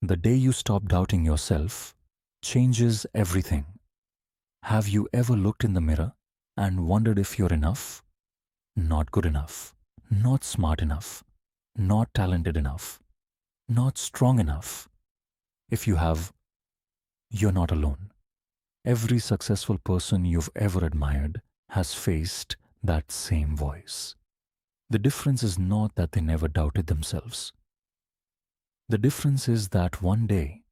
The day you stop doubting yourself changes everything. Have you ever looked in the mirror and wondered if you're enough? Not good enough, not smart enough, not talented enough, not strong enough. If you have, you're not alone. Every successful person you've ever admired has faced that same voice. The difference is not that they never doubted themselves. The difference is that one day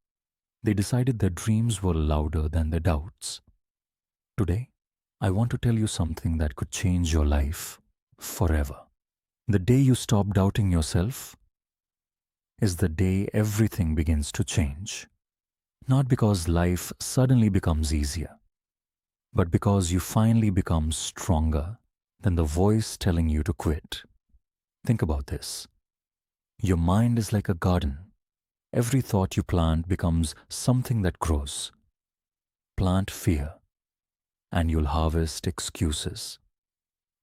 they decided their dreams were louder than their doubts. Today, I want to tell you something that could change your life forever. The day you stop doubting yourself is the day everything begins to change. Not because life suddenly becomes easier, but because you finally become stronger than the voice telling you to quit. Think about this. Your mind is like a garden. Every thought you plant becomes something that grows. Plant fear, and you'll harvest excuses.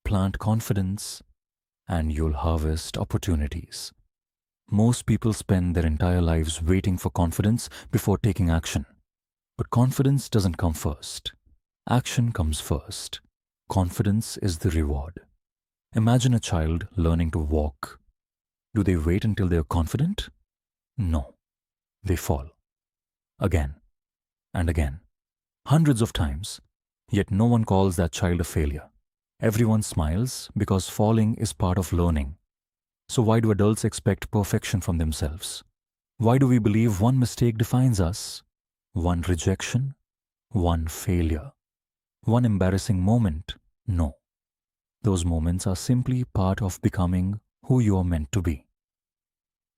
Plant confidence, and you'll harvest opportunities. Most people spend their entire lives waiting for confidence before taking action. But confidence doesn't come first. Action comes first. Confidence is the reward. Imagine a child learning to walk. Do they wait until they are confident? No. They fall. Again and again. Hundreds of times. Yet no one calls that child a failure. Everyone smiles because falling is part of learning. So why do adults expect perfection from themselves? Why do we believe one mistake defines us? One rejection? One failure? One embarrassing moment? No. Those moments are simply part of becoming who you are meant to be.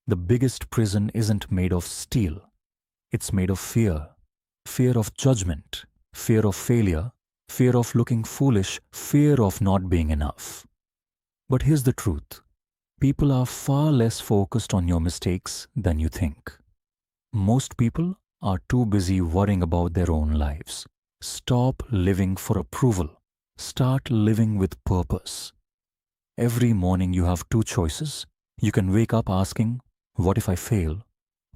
The biggest prison isn't made of steel. It's made of fear. Fear of judgment. Fear of failure. Fear of looking foolish. Fear of not being enough. But here's the truth. People are far less focused on your mistakes than you think. Most people are too busy worrying about their own lives. Stop living for approval. Start living with purpose. Every morning you have two choices. You can wake up asking, what if I fail?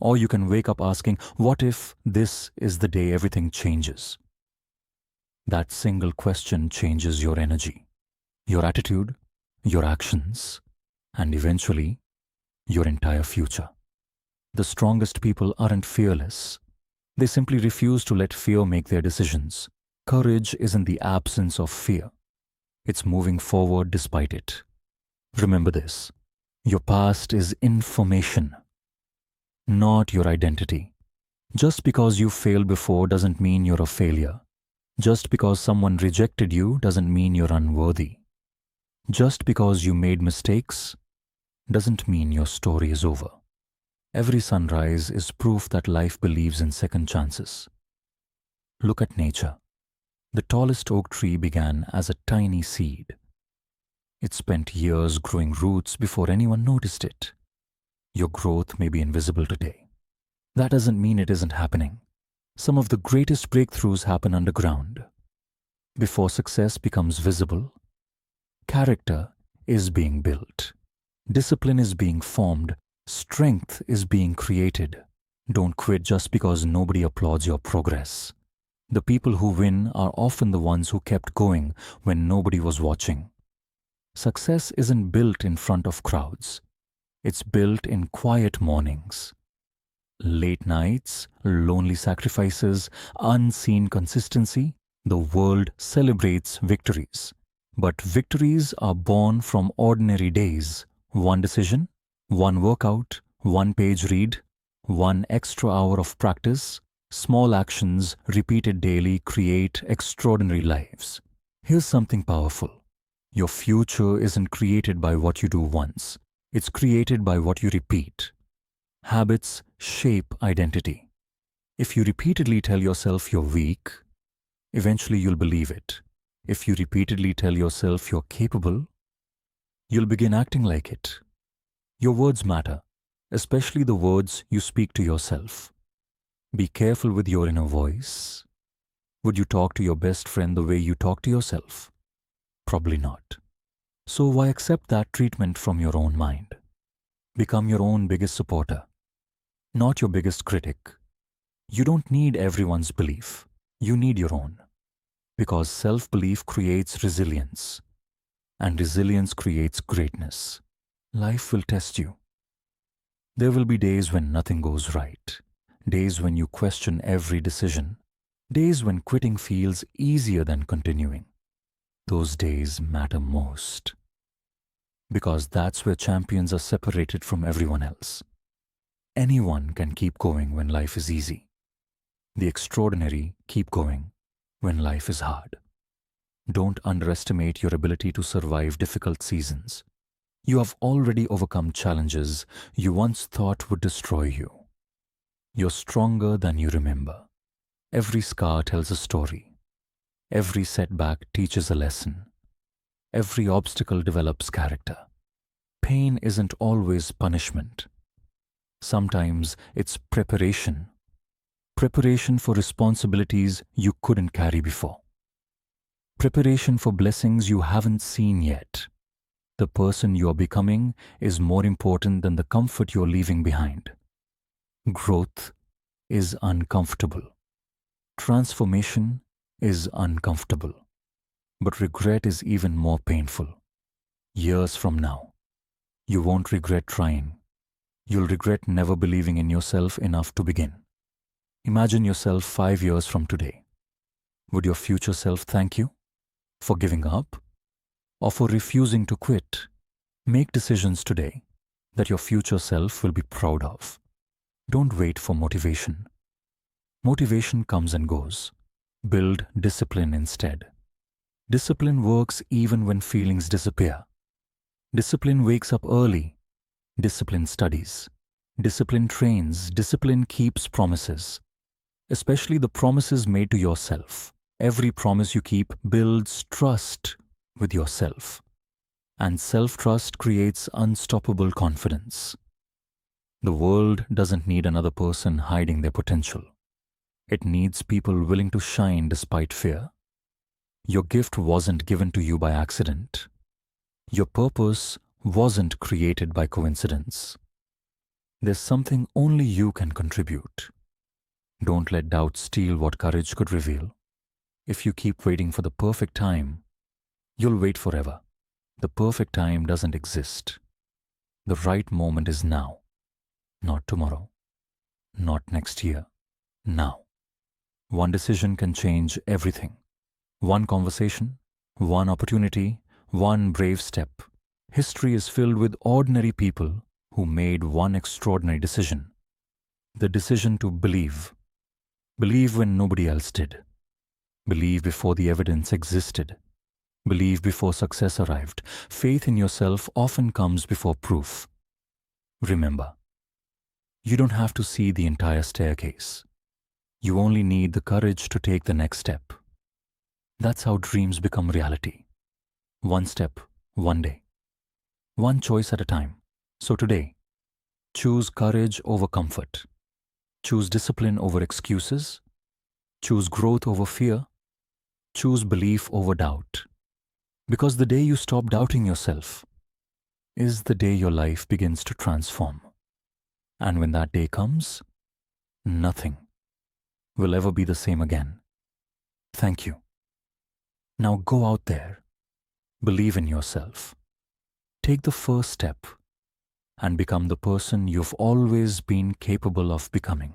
Or you can wake up asking, what if this is the day everything changes? That single question changes your energy, your attitude, your actions, and eventually, your entire future. The strongest people aren't fearless. They simply refuse to let fear make their decisions. Courage isn't the absence of fear. It's moving forward despite it. Remember this. Your past is information, not your identity. Just because you failed before doesn't mean you're a failure. Just because someone rejected you doesn't mean you're unworthy. Just because you made mistakes doesn't mean your story is over. Every sunrise is proof that life believes in second chances. Look at nature. The tallest oak tree began as a tiny seed. It spent years growing roots before anyone noticed it. Your growth may be invisible today. That doesn't mean it isn't happening. Some of the greatest breakthroughs happen underground. Before success becomes visible, character is being built. Discipline is being formed. Strength is being created. Don't quit just because nobody applauds your progress. The people who win are often the ones who kept going when nobody was watching. Success isn't built in front of crowds. It's built in quiet mornings. Late nights, lonely sacrifices, unseen consistency. The world celebrates victories. But victories are born from ordinary days. One decision, one workout, one page read, one extra hour of practice. Small actions repeated daily create extraordinary lives. Here's something powerful. Your future isn't created by what you do once. It's created by what you repeat. Habits shape identity. If you repeatedly tell yourself you're weak, eventually you'll believe it. If you repeatedly tell yourself you're capable, you'll begin acting like it. Your words matter, especially the words you speak to yourself. Be careful with your inner voice. Would you talk to your best friend the way you talk to yourself? Probably not. So why accept that treatment from your own mind? Become your own biggest supporter. not your biggest critic. You don't need everyone's belief. You need your own. Because self-belief creates resilience, and resilience creates greatness. Life will test you. There will be days when nothing goes right, days when you question every decision, days when quitting feels easier than continuing. Those days matter most. Because that's where champions are separated from everyone else. Anyone can keep going when life is easy. The extraordinary keep going when life is hard. Don't underestimate your ability to survive difficult seasons. You have already overcome challenges you once thought would destroy you. You're stronger than you remember. Every scar tells a story. Every setback teaches a lesson. Every obstacle develops character. Pain isn't always punishment. Sometimes it's preparation. Preparation for responsibilities you couldn't carry before. Preparation for blessings you haven't seen yet. The person you are becoming is more important than the comfort you're leaving behind. Growth is uncomfortable. Transformation is uncomfortable. But regret is even more painful. Years from now, you won't regret trying. You'll regret never believing in yourself enough to begin. Imagine yourself 5 years from today. Would your future self thank you for giving up or for refusing to quit? Make decisions today that your future self will be proud of. Don't wait for motivation. Motivation comes and goes. Build discipline instead. Discipline works even when feelings disappear. Discipline wakes up early. Discipline studies. Discipline trains. Discipline keeps promises. Especially the promises made to yourself. Every promise you keep builds trust with yourself. And self-trust creates unstoppable confidence. The world doesn't need another person hiding their potential. It needs people willing to shine despite fear. Your gift wasn't given to you by accident. Your purpose wasn't created by coincidence. There's something only you can contribute. Don't let doubt steal what courage could reveal. If you keep waiting for the perfect time, you'll wait forever. The perfect time doesn't exist. The right moment is now, not tomorrow, not next year, now. One decision can change everything. One conversation, one opportunity, one brave step. History is filled with ordinary people who made one extraordinary decision. The decision to believe. Believe when nobody else did. Believe before the evidence existed. Believe before success arrived. Faith in yourself often comes before proof. Remember, you don't have to see the entire staircase. You only need the courage to take the next step. That's how dreams become reality. One step, one day. One choice at a time. So today, choose courage over comfort. Choose discipline over excuses. Choose growth over fear. Choose belief over doubt. Because the day you stop doubting yourself is the day your life begins to transform. And when that day comes, nothing will ever be the same again. Thank you. Now go out there, believe in yourself, take the first step, and become the person you've always been capable of becoming.